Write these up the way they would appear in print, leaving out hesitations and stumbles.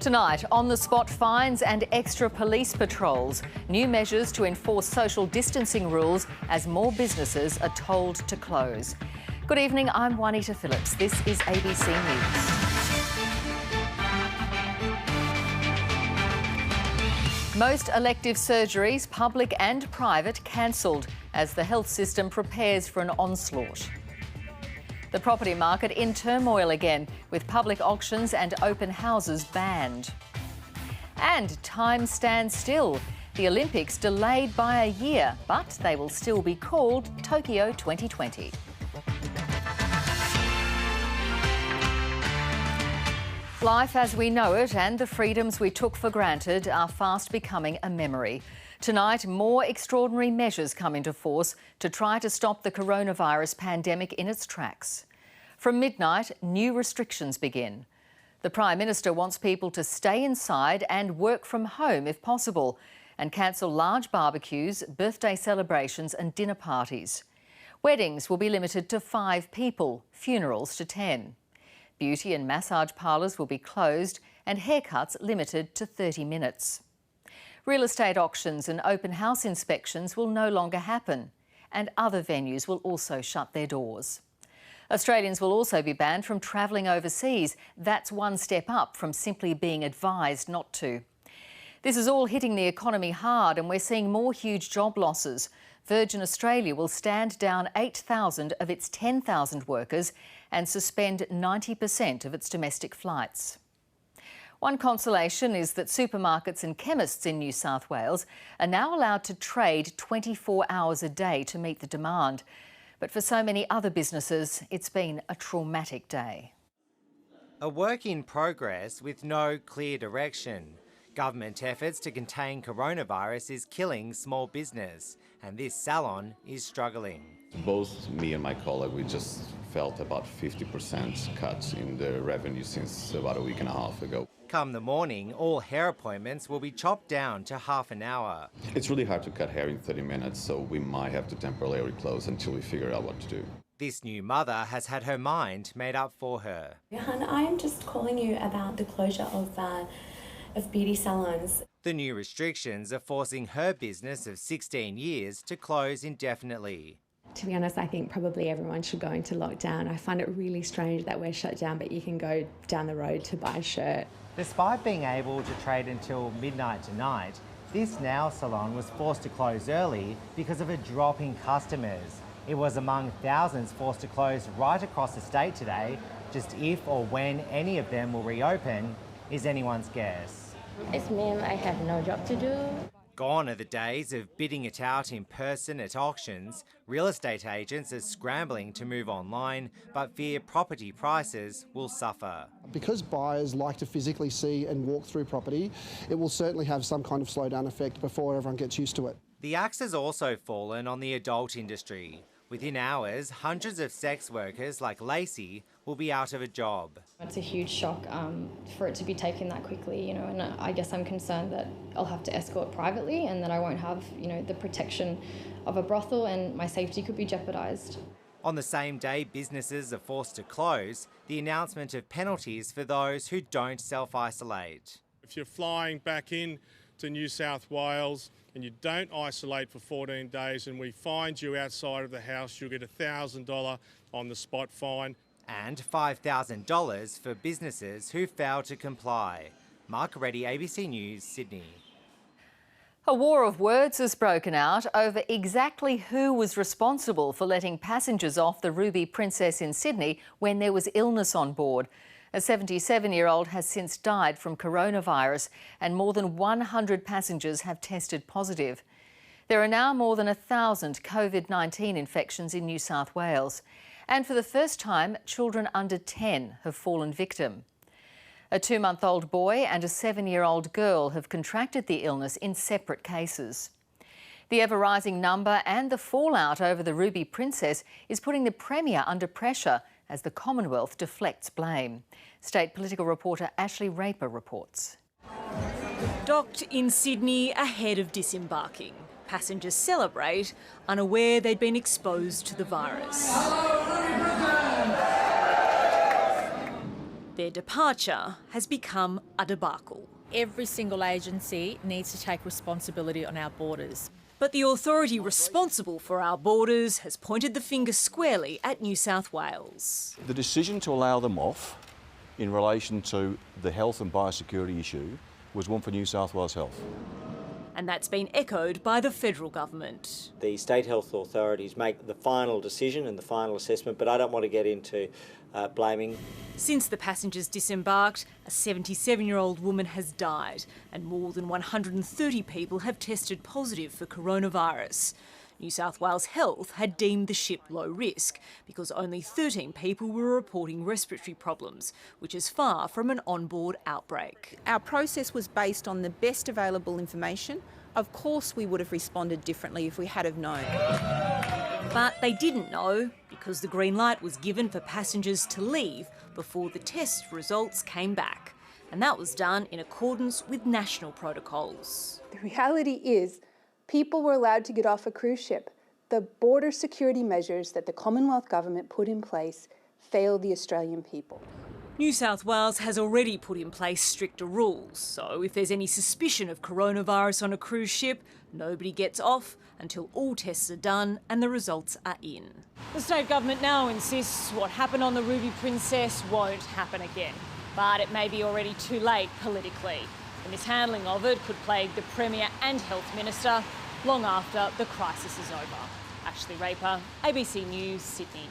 Tonight, on-the-spot fines and extra police patrols. New measures to enforce social distancing rules as more businesses are told to close. Good evening, I'm Juanita Phillips. This is ABC News. Most elective surgeries, public and private, cancelled as the health system prepares for an onslaught. The property market in turmoil again, with public auctions and open houses banned. And time stands still. The Olympics delayed by a year, but they will still be called Tokyo 2020. Life as we know it and the freedoms we took for granted are fast becoming a memory. Tonight, more extraordinary measures come into force to try to stop the coronavirus pandemic in its tracks. From midnight, new restrictions begin. The Prime Minister wants people to stay inside and work from home if possible, and cancel large barbecues, birthday celebrations and dinner parties. Weddings will be limited to 5 people, funerals to 10. Beauty and massage parlours will be closed and haircuts limited to 30 minutes. Real estate auctions and open house inspections will no longer happen, and other venues will also shut their doors. Australians will also be banned from travelling overseas. That's one step up from simply being advised not to. This is all hitting the economy hard, and we're seeing more huge job losses. Virgin Australia will stand down 8,000 of its 10,000 workers and suspend 90% of its domestic flights. One consolation is that supermarkets and chemists in New South Wales are now allowed to trade 24 hours a day to meet the demand. But for so many other businesses, it's been a traumatic day. A work in progress with no clear direction. Government efforts to contain coronavirus is killing small business, and this salon is struggling. Both me and my colleague, we just felt about 50% cut in the revenue since about a week and a half ago. Come the morning, all hair appointments will be chopped down to half an hour. It's really hard to cut hair in 30 minutes, so we might have to temporarily close until we figure out what to do. This new mother has had her mind made up for her. Johan, I am just calling you about the closure of beauty salons. The new restrictions are forcing her business of 16 years to close indefinitely. To be honest, I think probably everyone should go into lockdown. I find it really strange that we're shut down, but you can go down the road to buy a shirt. Despite being able to trade until midnight tonight, this nail salon was forced to close early because of a drop in customers. It was among thousands forced to close right across the state today. Just if or when any of them will reopen is anyone's guess. It means I have no job to do. Gone are the days of bidding it out in person at auctions. Real estate agents are scrambling to move online, but fear property prices will suffer. Because buyers like to physically see and walk through property, it will certainly have some kind of slowdown effect before everyone gets used to it. The axe has also fallen on the adult industry. Within hours, hundreds of sex workers like Lacey will be out of a job. It's a huge shock for it to be taken that quickly, and I guess I'm concerned that I'll have to escort privately and that I won't have, the protection of a brothel, and my safety could be jeopardised. On the same day businesses are forced to close, the announcement of penalties for those who don't self-isolate. If you're flying back in to New South Wales and you don't isolate for 14 days and we find you outside of the house, you'll get a $1,000 on-the-spot fine. And $5,000 for businesses who fail to comply. Mark Reddy, ABC News, Sydney. A war of words has broken out over exactly who was responsible for letting passengers off the Ruby Princess in Sydney when there was illness on board. A 77-year-old has since died from coronavirus, and more than 100 passengers have tested positive. There are now more than 1,000 COVID-19 infections in New South Wales. And for the first time, children under 10 have fallen victim. A 2-month-old boy and a 7-year-old girl have contracted the illness in separate cases. The ever-rising number and the fallout over the Ruby Princess is putting the Premier under pressure as the Commonwealth deflects blame. State political reporter Ashley Raper reports. Docked in Sydney ahead of disembarking. Passengers celebrate, unaware they'd been exposed to the virus. their departure has become a debacle. Every single agency needs to take responsibility on our borders. But the authority responsible for our borders has pointed the finger squarely at New South Wales. The decision to allow them off in relation to the health and biosecurity issue was one for New South Wales Health. And that's been echoed by the federal government. The state health authorities make the final decision and the final assessment, but I don't want to get into blaming. Since the passengers disembarked, a 77-year-old woman has died and more than 130 people have tested positive for coronavirus. New South Wales Health had deemed the ship low risk because only 13 people were reporting respiratory problems, which is far from an onboard outbreak. Our process was based on the best available information. Of course we would have responded differently if we had have known. But they didn't know because the green light was given for passengers to leave before the test results came back. And that was done in accordance with national protocols. The reality is, people were allowed to get off a cruise ship. The border security measures that the Commonwealth Government put in place failed the Australian people. New South Wales has already put in place stricter rules, so if there's any suspicion of coronavirus on a cruise ship, nobody gets off until all tests are done and the results are in. The state government now insists what happened on the Ruby Princess won't happen again, but it may be already too late politically. The mishandling of it could plague the Premier and Health Minister long after the crisis is over. Ashley Raper, ABC News, Sydney.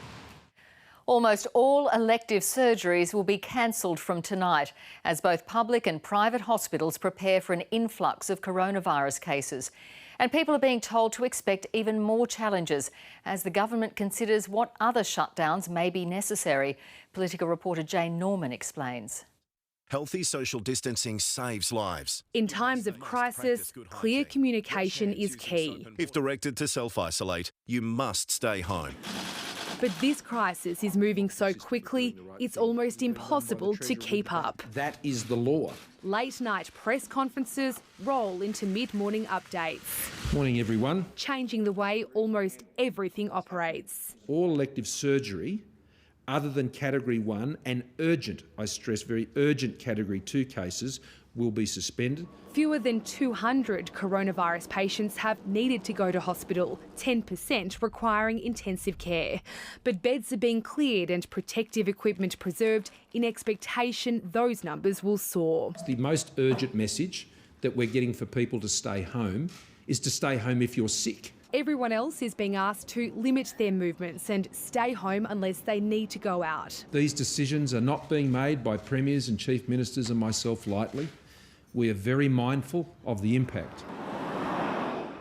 Almost all elective surgeries will be cancelled from tonight as both public and private hospitals prepare for an influx of coronavirus cases. And people are being told to expect even more challenges as the government considers what other shutdowns may be necessary. Political reporter Jane Norman explains. Healthy social distancing saves lives. In times of crisis, clear communication is key. If directed to self-isolate, you must stay home. But this crisis is moving so quickly, it's almost impossible to keep up. That is the law. Late-night press conferences roll into mid-morning updates. Morning, everyone. Changing the way almost everything operates. All elective surgery, other than Category 1 and urgent, I stress very urgent Category 2 cases, will be suspended. Fewer than 200 coronavirus patients have needed to go to hospital, 10% requiring intensive care. But beds are being cleared and protective equipment preserved in expectation those numbers will soar. The most urgent message that we're getting for people to stay home is to stay home if you're sick. Everyone else is being asked to limit their movements and stay home unless they need to go out. These decisions are not being made by premiers and chief ministers and myself lightly. We are very mindful of the impact.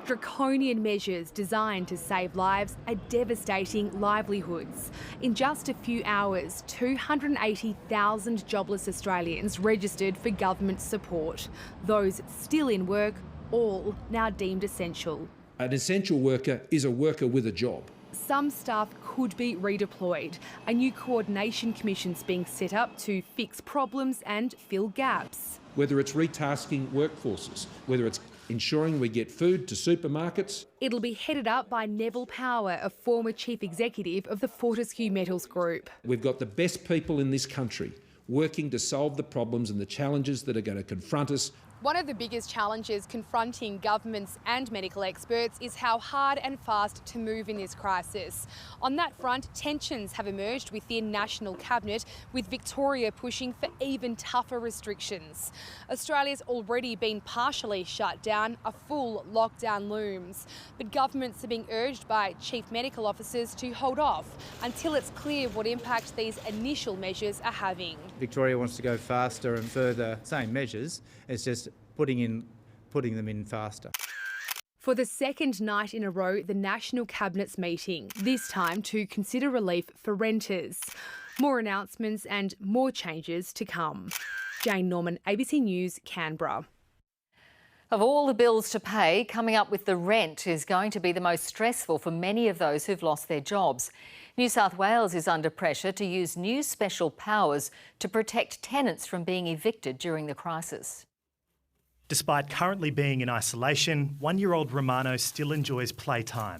Draconian measures designed to save lives are devastating livelihoods. In just a few hours, 280,000 jobless Australians registered for government support. Those still in work, all now deemed essential. An essential worker is a worker with a job. Some staff could be redeployed. A new coordination commission's being set up to fix problems and fill gaps. Whether it's retasking workforces, whether it's ensuring we get food to supermarkets. It'll be headed up by Neville Power, a former chief executive of the Fortescue Metals Group. We've got the best people in this country working to solve the problems and the challenges that are going to confront us. One of the biggest challenges confronting governments and medical experts is how hard and fast to move in this crisis. On that front, tensions have emerged within National Cabinet, with Victoria pushing for even tougher restrictions. Australia's already been partially shut down, a full lockdown looms. But governments are being urged by chief medical officers to hold off until it's clear what impact these initial measures are having. Victoria wants to go faster and further, same measures, it's just putting them in faster. For the second night in a row, the National Cabinet's meeting, this time to consider relief for renters. More announcements and more changes to come. Jane Norman, ABC News, Canberra. Of all the bills to pay, coming up with the rent is going to be the most stressful for many of those who've lost their jobs. New South Wales is under pressure to use new special powers to protect tenants from being evicted during the crisis. Despite currently being in isolation, 1-year-old Romano still enjoys playtime.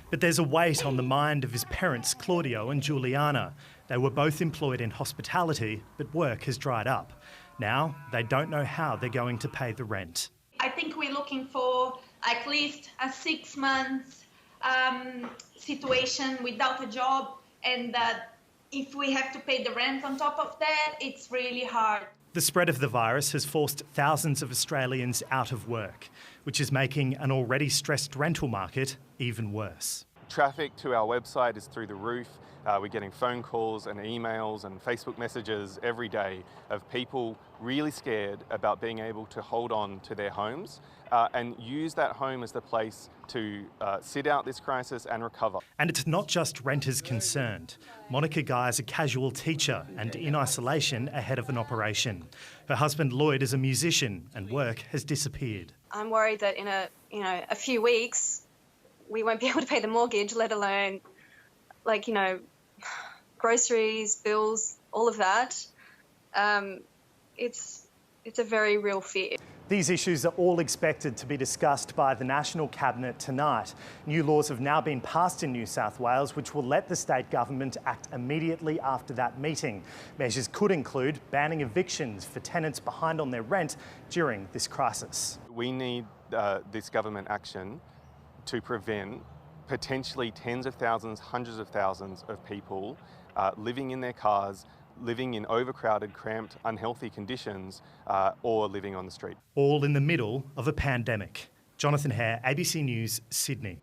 But there's a weight on the mind of his parents, Claudio and Juliana. They were both employed in hospitality, but work has dried up. Now they don't know how they're going to pay the rent. I think we're looking for at least a 6 months situation without a job, and that if we have to pay the rent on top of that, it's really hard. The spread of the virus has forced thousands of Australians out of work, which is making an already stressed rental market even worse. Traffic to our website is through the roof. We're getting phone calls and emails and Facebook messages every day of people really scared about being able to hold on to their homes and use that home as the place to sit out this crisis and recover. And it's not just renters concerned. Monica Guy is a casual teacher and in isolation ahead of an operation. Her husband Lloyd is a musician and work has disappeared. I'm worried that in a few weeks we won't be able to pay the mortgage, let alone groceries, bills, all of that. It's a very real fear. These issues are all expected to be discussed by the National Cabinet tonight. New laws have now been passed in New South Wales which will let the state government act immediately after that meeting. Measures could include banning evictions for tenants behind on their rent during this crisis. We need this government action to prevent potentially tens of thousands, hundreds of thousands of people living in their cars, living in overcrowded, cramped, unhealthy conditions, or living on the street. All in the middle of a pandemic. Jonathan Hare, ABC News, Sydney.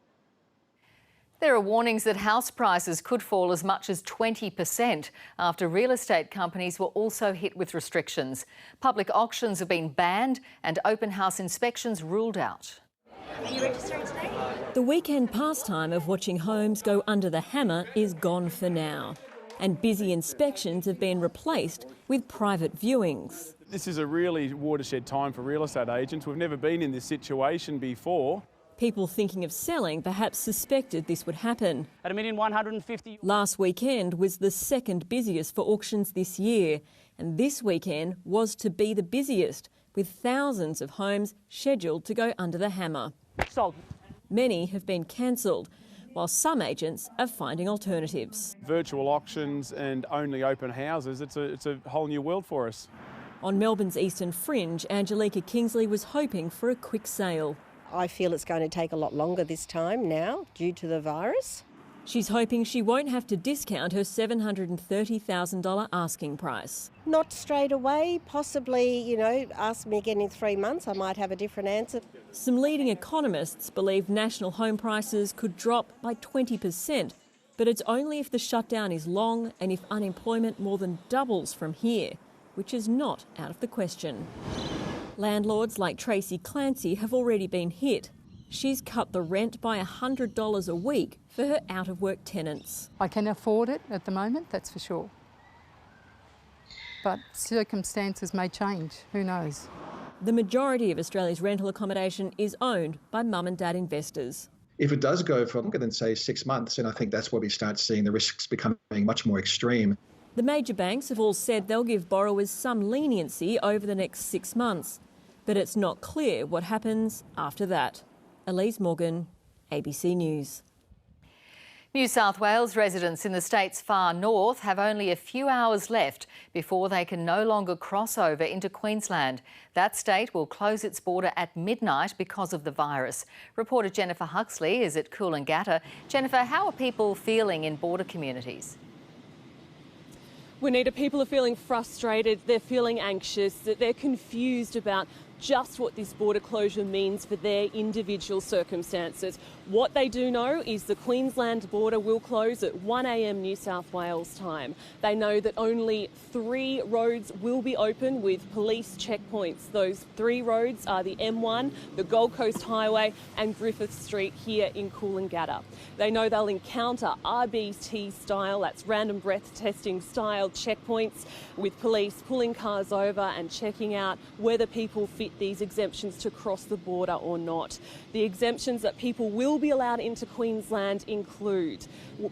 There are warnings that house prices could fall as much as 20% after real estate companies were also hit with restrictions. Public auctions have been banned and open house inspections ruled out. Are you registering today? The weekend pastime of watching homes go under the hammer is gone for now. And busy inspections have been replaced with private viewings. This is a really watershed time for real estate agents. We've never been in this situation before. People thinking of selling perhaps suspected this would happen. At $1,150,000. Last weekend was the second busiest for auctions this year, and this weekend was to be the busiest, with thousands of homes scheduled to go under the hammer. Sold. Many have been cancelled, while some agents are finding alternatives. Virtual auctions and only open houses, it's a whole new world for us. On Melbourne's Eastern Fringe, Angelica Kingsley was hoping for a quick sale. I feel it's going to take a lot longer this time now due to the virus. She's hoping she won't have to discount her $730,000 asking price. Not straight away, possibly, ask me again in 3 months, I might have a different answer. Some leading economists believe national home prices could drop by 20%, but it's only if the shutdown is long and if unemployment more than doubles from here, which is not out of the question. Landlords like Tracy Clancy have already been hit. She's cut the rent by $100 a week for her out-of-work tenants. I can afford it at the moment, that's for sure. But circumstances may change, who knows? The majority of Australia's rental accommodation is owned by mum and dad investors. If it does go for longer than, say, 6 months, then I think that's where we start seeing the risks becoming much more extreme. The major banks have all said they'll give borrowers some leniency over the next 6 months, but it's not clear what happens after that. Elise Morgan, ABC News. New South Wales residents in the state's far north have only a few hours left before they can no longer cross over into Queensland. That state will close its border at midnight because of the virus. Reporter Jennifer Huxley is at Coolangatta. Jennifer, how are people feeling in border communities? Juanita, people are feeling frustrated, they're feeling anxious, that they're confused about just what this border closure means for their individual circumstances. What they do know is the Queensland border will close at 1 a.m. New South Wales time. They know that only 3 roads will be open with police checkpoints. Those 3 roads are the M1, the Gold Coast Highway and Griffith Street here in Coolangatta. They know they'll encounter RBT style, that's random breath testing style checkpoints, with police pulling cars over and checking out whether people fit these exemptions to cross the border or not. The exemptions that people will be allowed into Queensland include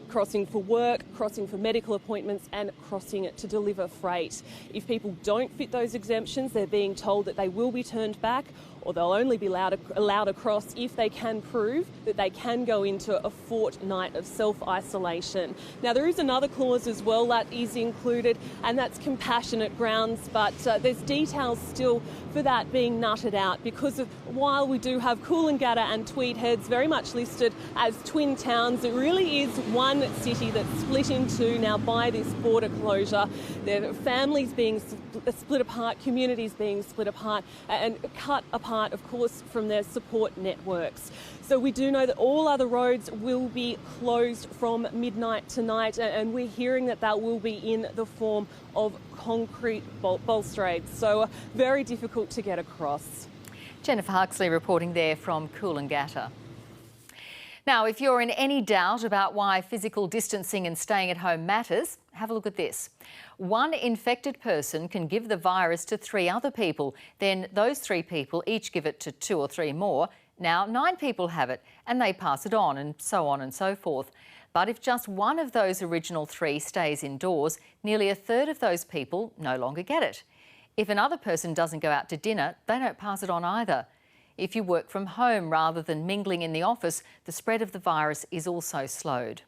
crossing for work, crossing for medical appointments and crossing to deliver freight. If people don't fit those exemptions, they're being told that they will be turned back or they'll only be allowed across if they can prove that they can go into a fortnight of self-isolation. Now, there is another clause as well that is included, and that's compassionate grounds, but there's details still for that being nutted out, because while we do have Coolangatta and Tweed Heads very much listed as twin towns, it really is one city that's split in two now by this border closure. There are families being split apart, communities being split apart and cut apart, of course, from their support networks. So we do know that all other roads will be closed from midnight tonight, and we're hearing that that will be in the form of concrete balustrades. So very difficult to get across. Jennifer Huxley reporting there from Coolangatta. Now, if you're in any doubt about why physical distancing and staying at home matters, have a look at this. One infected person can give the virus to 3 other people. Then those 3 people each give it to 2 or 3 more. Now 9 people have it and they pass it on and so forth. But if just one of those original 3 stays indoors, nearly a third of those people no longer get it. If another person doesn't go out to dinner, they don't pass it on either. If you work from home rather than mingling in the office, the spread of the virus is also slowed.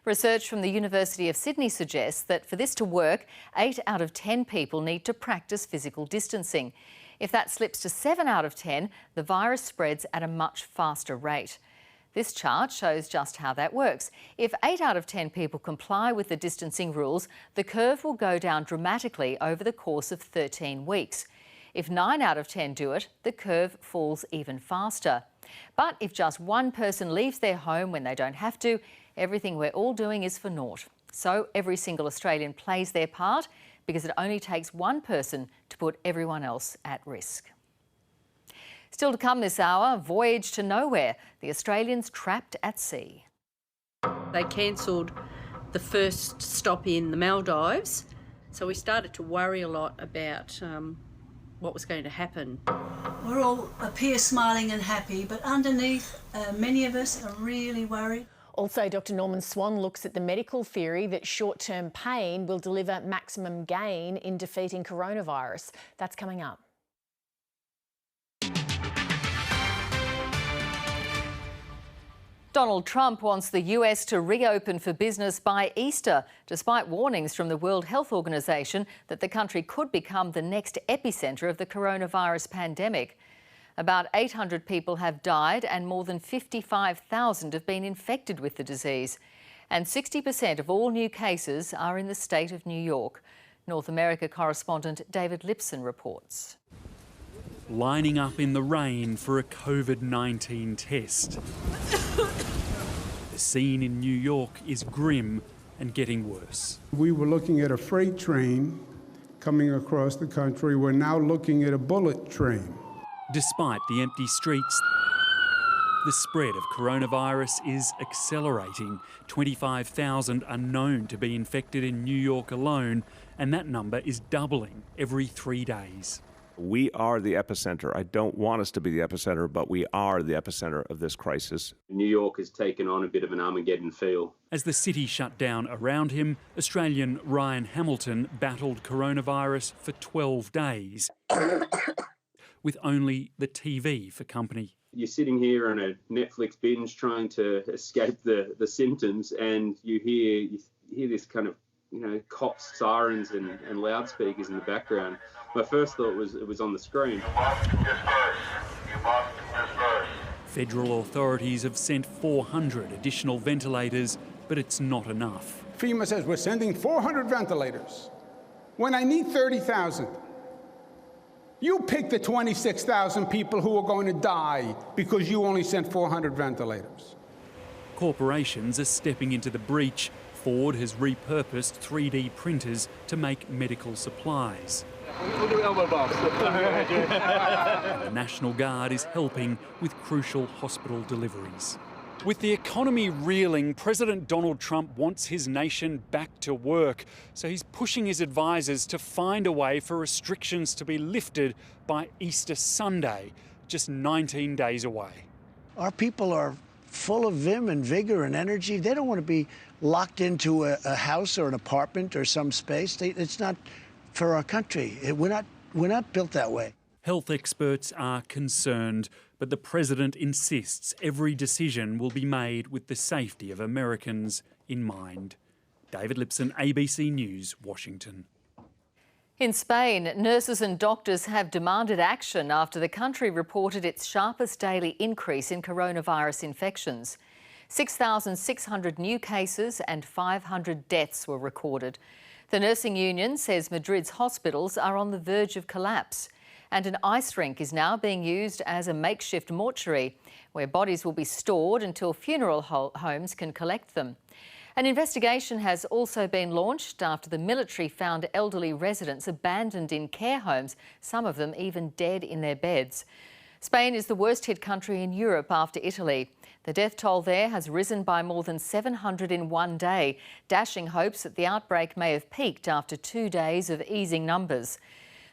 Research from the University of Sydney suggests that for this to work, 8 out of 10 people need to practice physical distancing. If that slips to 7 out of 10, the virus spreads at a much faster rate. This chart shows just how that works. If 8 out of 10 people comply with the distancing rules, the curve will go down dramatically over the course of 13 weeks. If 9 out of 10 do it, the curve falls even faster. But if just one person leaves their home when they don't have to, everything we're all doing is for naught. So every single Australian plays their part, because it only takes one person to put everyone else at risk. Still to come this hour, voyage to nowhere, the Australians trapped at sea. They cancelled the first stop in the Maldives, so we started to worry a lot about what was going to happen. We're all appear smiling and happy, but underneath, many of us are really worried. Also, Dr Norman Swan looks at the medical theory that short-term pain will deliver maximum gain in defeating coronavirus. That's coming up. Donald Trump wants the US to reopen for business by Easter, despite warnings from the World Health Organization that the country could become the next epicentre of the coronavirus pandemic. About 800 people have died and more than 55,000 have been infected with the disease. And 60% of all new cases are in the state of New York. North America correspondent David Lipson reports. Lining up in the rain for a COVID-19 test. The scene in New York is grim and getting worse. We were looking at a freight train coming across the country. We're now looking at a bullet train. Despite the empty streets, the spread of coronavirus is accelerating. 25,000 are known to be infected in New York alone, and that number is doubling every 3 days. We are the epicenter. I don't want us to be the epicenter, but we are the epicenter of this crisis. New York has taken on a bit of an Armageddon feel. As the city shut down around him, Australian Ryan Hamilton battled coronavirus for 12 days, with only the TV for company. You're sitting here on a Netflix binge trying to escape the symptoms, and you hear this kind of, cops, sirens and loudspeakers in the background. My first thought was it was on the screen. Federal authorities have sent 400 additional ventilators, but it's not enough. FEMA says we're sending 400 ventilators when I need 30,000. You pick the 26,000 people who are going to die because you only sent 400 ventilators. Corporations are stepping into the breach. Ford has repurposed 3D printers to make medical supplies. We'll do elbow bumps. The National Guard is helping with crucial hospital deliveries. With the economy reeling, President Donald Trump wants his nation back to work, so he's pushing his advisors to find a way for restrictions to be lifted by Easter Sunday, just 19 days away. Our people are full of vim and vigor and energy. They don't want to be locked into a house or an apartment or some space. It's not for our country. We're not built that way. Health experts are concerned, but the President insists every decision will be made with the safety of Americans in mind. David Lipson, ABC News, Washington. In Spain, nurses and doctors have demanded action after the country reported its sharpest daily increase in coronavirus infections. 6,600 new cases and 500 deaths were recorded. The nursing union says Madrid's hospitals are on the verge of collapse, and an ice rink is now being used as a makeshift mortuary where bodies will be stored until funeral homes can collect them. An investigation has also been launched after the military found elderly residents abandoned in care homes, some of them even dead in their beds. Spain is the worst hit country in Europe after Italy. The death toll there has risen by more than 700 in one day, dashing hopes that the outbreak may have peaked after 2 days of easing numbers.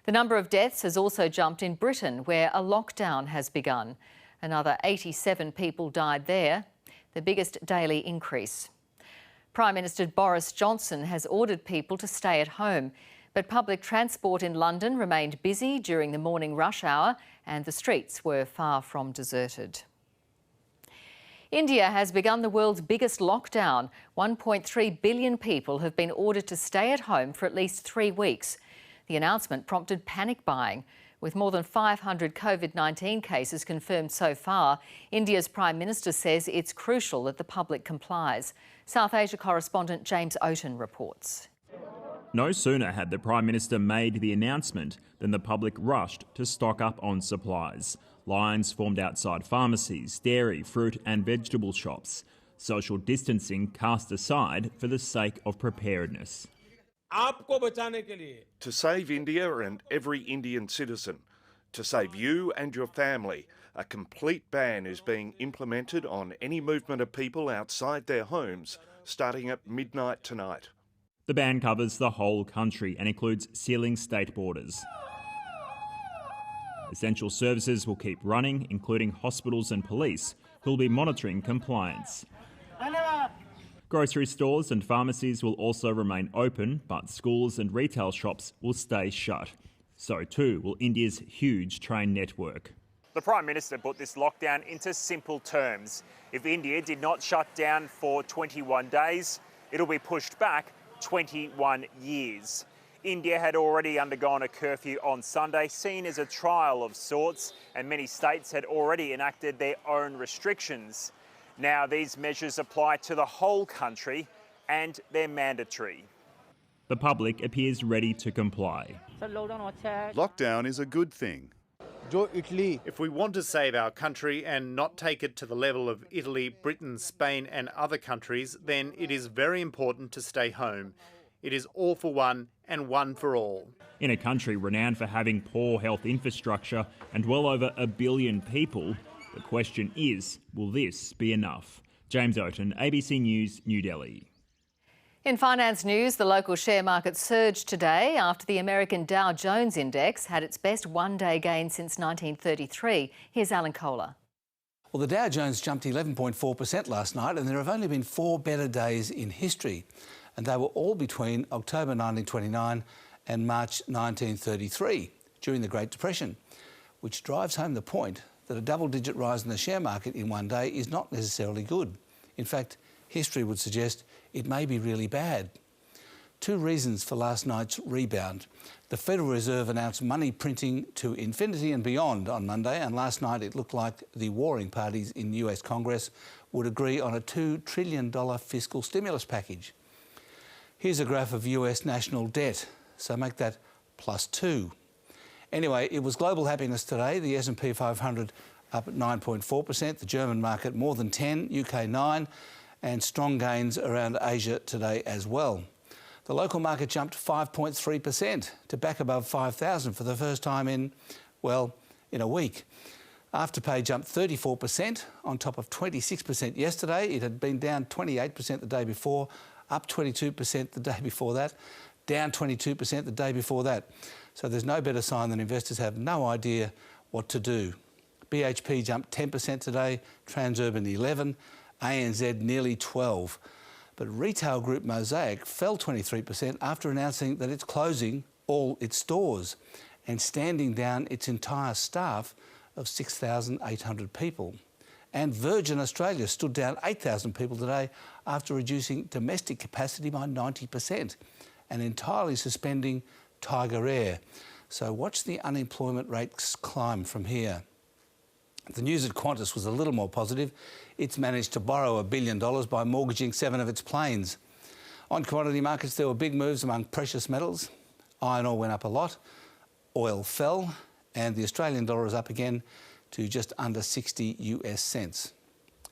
The number of deaths has also jumped in Britain, where a lockdown has begun. Another 87 people died there, the biggest daily increase. Prime Minister Boris Johnson has ordered people to stay at home, but public transport in London remained busy during the morning rush hour and the streets were far from deserted. India has begun the world's biggest lockdown. 1.3 billion people have been ordered to stay at home for at least 3 weeks. The announcement prompted panic buying. With more than 500 COVID-19 cases confirmed so far, India's Prime Minister says it's crucial that the public complies. South Asia correspondent James Oaten reports. No sooner had the Prime Minister made the announcement than the public rushed to stock up on supplies. Lines formed outside pharmacies, dairy, fruit and vegetable shops. Social distancing cast aside for the sake of preparedness. To save India and every Indian citizen, to save you and your family, a complete ban is being implemented on any movement of people outside their homes, starting at midnight tonight. The ban covers the whole country and includes sealing state borders. Essential services will keep running, including hospitals and police, who will be monitoring compliance. Grocery stores and pharmacies will also remain open, but schools and retail shops will stay shut. So too will India's huge train network. The Prime Minister put this lockdown into simple terms. If India did not shut down for 21 days, it'll be pushed back 21 years. India had already undergone a curfew on Sunday, seen as a trial of sorts, and many states had already enacted their own restrictions. Now these measures apply to the whole country and they're mandatory. The public appears ready to comply. Lockdown is a good thing. If we want to save our country and not take it to the level of Italy, Britain, Spain and other countries, then it is very important to stay home. It is all for one and one for all. In a country renowned for having poor health infrastructure and well over 1 billion people, the question is, will this be enough? James Oaten, ABC News, New Delhi. In finance news, the local share market surged today after the American Dow Jones Index had its best one-day gain since 1933. Here's Alan Kohler. Well, the Dow Jones jumped 11.4% last night, and there have only been 4 better days in history. And they were all between October 1929 and March 1933, during the Great Depression, which drives home the point that a double-digit rise in the share market in one day is not necessarily good. In fact, history would suggest it may be really bad. 2 reasons for last night's rebound. The Federal Reserve announced money printing to infinity and beyond on Monday, and last night it looked like the warring parties in US Congress would agree on a $2 trillion fiscal stimulus package. Here's a graph of US national debt, so make that +2. Anyway, it was global happiness today. The S&P 500 up at 9.4%, the German market more than 10, UK 9, and strong gains around Asia today as well. The local market jumped 5.3% to back above 5,000 for the first time in a week. Afterpay jumped 34% on top of 26% yesterday. It had been down 28% the day before, up 22% the day before that, down 22% the day before that. So there's no better sign than investors have no idea what to do. BHP jumped 10% today, Transurban 11%, ANZ nearly 12%. But retail group Mosaic fell 23% after announcing that it's closing all its stores. and standing down its entire staff of 6,800 people. And Virgin Australia stood down 8,000 people today after reducing domestic capacity by 90% and entirely suspending Tiger Air. So watch the unemployment rates climb from here. The news at Qantas was a little more positive. It's managed to borrow $1 billion by mortgaging 7 of its planes. On commodity markets, there were big moves among precious metals. Iron ore went up a lot, oil fell, and the Australian dollar is up again to just under 60 US cents.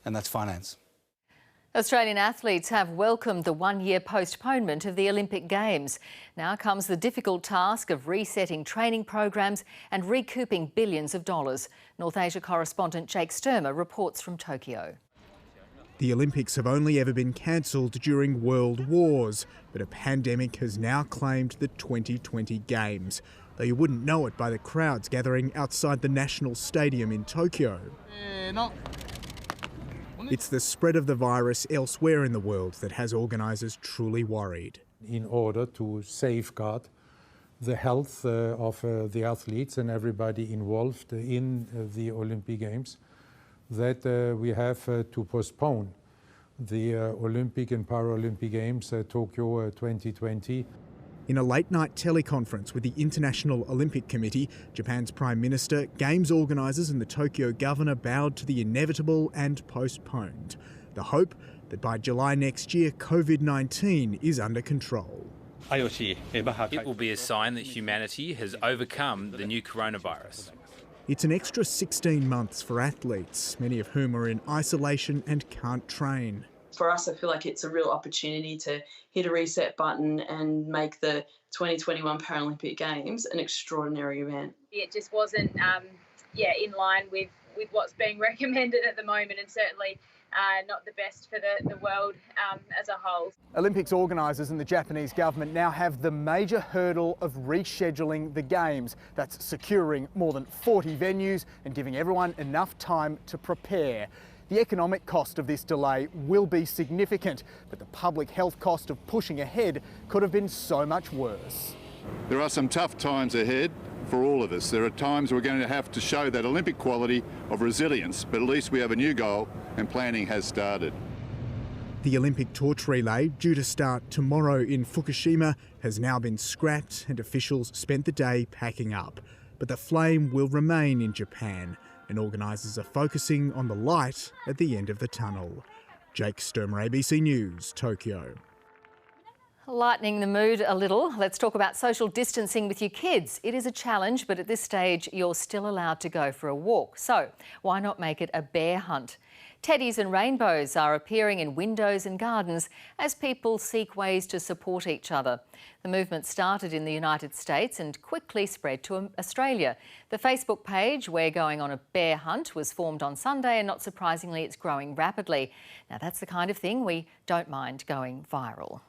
And that's finance. Australian athletes have welcomed the one-year postponement of the Olympic Games. Now comes the difficult task of resetting training programs and recouping billions of dollars. North Asia correspondent Jake Sturmer reports from Tokyo. The Olympics have only ever been cancelled during world wars, but a pandemic has now claimed the 2020 Games, though you wouldn't know it by the crowds gathering outside the National Stadium in Tokyo. It's the spread of the virus elsewhere in the world that has organisers truly worried. In order to safeguard the health of the athletes and everybody involved in the Olympic Games, that we have to postpone the Olympic and Paralympic Games Tokyo 2020. In a late-night teleconference with the International Olympic Committee, Japan's Prime Minister, Games organisers and the Tokyo governor bowed to the inevitable and postponed. The hope that by July next year, COVID-19 is under control. It will be a sign that humanity has overcome the new coronavirus. It's an extra 16 months for athletes, many of whom are in isolation and can't train. For us, I feel like it's a real opportunity to hit a reset button and make the 2021 Paralympic Games an extraordinary event. It just wasn't in line with what's being recommended at the moment, and certainly not the best for the world as a whole. Olympics organisers and the Japanese government now have the major hurdle of rescheduling the Games. That's securing more than 40 venues and giving everyone enough time to prepare. The economic cost of this delay will be significant, but the public health cost of pushing ahead could have been so much worse. There are some tough times ahead for all of us. There are times we're going to have to show that Olympic quality of resilience, but at least we have a new goal and planning has started. The Olympic torch relay, due to start tomorrow in Fukushima, has now been scrapped and officials spent the day packing up. But the flame will remain in Japan, and organisers are focusing on the light at the end of the tunnel. Jake Sturmer, ABC News, Tokyo. Lightening the mood a little, let's talk about social distancing with your kids. It is a challenge, but at this stage, you're still allowed to go for a walk. So why not make it a bear hunt? Teddies and rainbows are appearing in windows and gardens as people seek ways to support each other. The movement started in the United States and quickly spread to Australia. The Facebook page We're Going on a Bear Hunt was formed on Sunday, and not surprisingly, it's growing rapidly. Now, that's the kind of thing we don't mind going viral.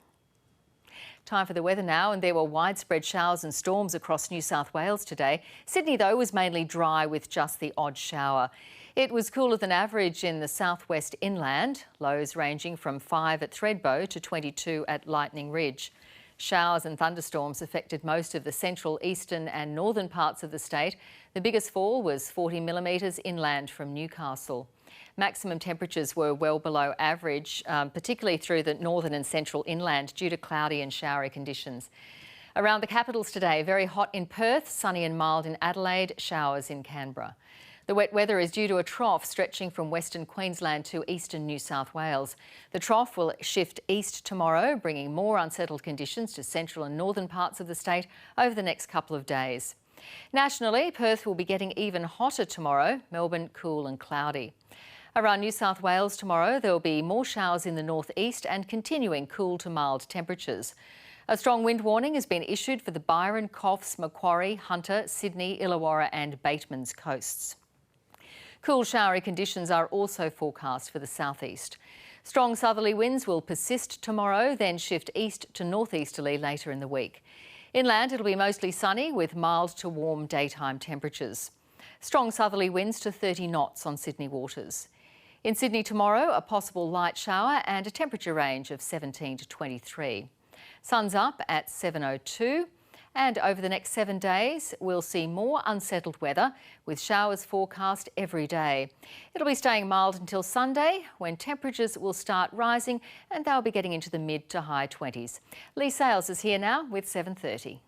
Time for the weather now, and there were widespread showers and storms across New South Wales today. Sydney, though, was mainly dry with just the odd shower. It was cooler than average in the southwest inland, lows ranging from 5 at Thredbo to 22 at Lightning Ridge. Showers and thunderstorms affected most of the central, eastern and northern parts of the state. The biggest fall was 40 millimetres inland from Newcastle. Maximum temperatures were well below average, particularly through the northern and central inland due to cloudy and showery conditions. Around the capitals today, very hot in Perth, sunny and mild in Adelaide, showers in Canberra. The wet weather is due to a trough stretching from Western Queensland to eastern New South Wales. The trough will shift east tomorrow, bringing more unsettled conditions to central and northern parts of the state over the next couple of days. Nationally, Perth will be getting even hotter tomorrow, Melbourne cool and cloudy. Around New South Wales tomorrow, there will be more showers in the northeast and continuing cool to mild temperatures. A strong wind warning has been issued for the Byron, Coffs, Macquarie, Hunter, Sydney, Illawarra and Batemans coasts. Cool showery conditions are also forecast for the southeast. Strong southerly winds will persist tomorrow, then shift east to northeasterly later in the week. Inland, it'll be mostly sunny with mild to warm daytime temperatures. Strong southerly winds to 30 knots on Sydney waters. In Sydney tomorrow, a possible light shower and a temperature range of 17 to 23. Sun's up at 7:02. And over the next 7 days, we'll see more unsettled weather with showers forecast every day. It'll be staying mild until Sunday, when temperatures will start rising and they'll be getting into the mid to high 20s. Lee Sales is here now with 7:30.